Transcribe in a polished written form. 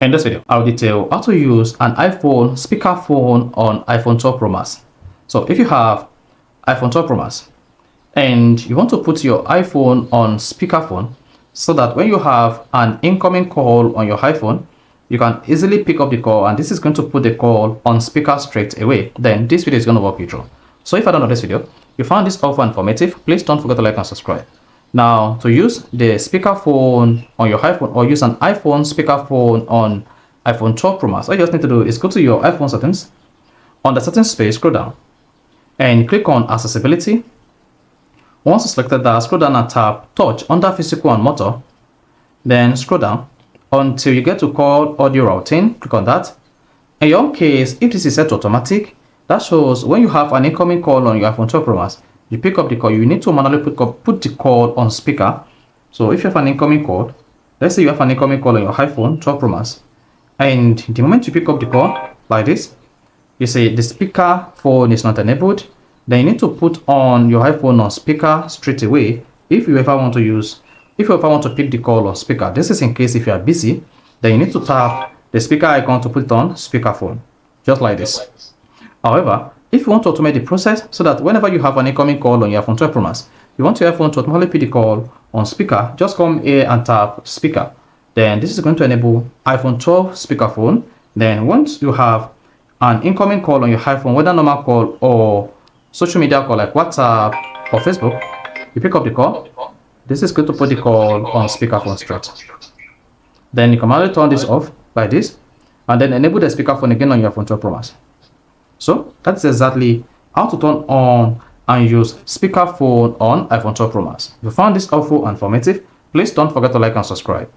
In this video, I'll detail how to use an iPhone speakerphone on iPhone 12 Pro Max. So if you have iPhone 12 Pro Max and you want to put your iPhone on speakerphone so that when you have an incoming call on your iPhone, you can easily pick up the call, and this is going to put the call on speaker straight away, then this video is going to walk you through. So if I don't know this video, you found this helpful and informative, please don't forget to like and subscribe. Now, to use the speakerphone on your iPhone or use an iPhone speakerphone on iPhone 12 Pro Max, all you just need to do is go to your iPhone settings. On the settings page, scroll down and click on accessibility. Once you selected that, scroll down and tap touch under physical and motor. Then scroll down until you get to call audio routing. Click on that. In your own case, if this is set to automatic, that shows when you have an incoming call on your iPhone 12 Pro Max, you pick up the call, you need to manually put the call on speaker. So if you have an incoming call, let's say you have an incoming call on your iPhone 12 Pro Max, and the moment you pick up the call like this, you say the speaker phone is not enabled, then you need to put on your iPhone on speaker straight away if you ever want to pick the call on speaker. This is in case if you are busy, then you need to tap the speaker icon to put it on speakerphone, just like this. However, if you want to automate the process so that whenever you have an incoming call on your iPhone 12 Pro Max, you want your iPhone to automatically put the call on speaker, just come here and tap speaker. Then this is going to enable iPhone 12 speakerphone. Then once you have an incoming call on your iPhone, whether normal call or social media call like WhatsApp or Facebook, you pick up the call. This is going to put the call on speakerphone straight. Then you can manually turn this off like this, and then enable the speakerphone again on your iPhone 12 Pro Max. So that's exactly how to turn on and use speakerphone on iPhone 12 Pro Max. If you found this helpful and informative, please don't forget to like and subscribe.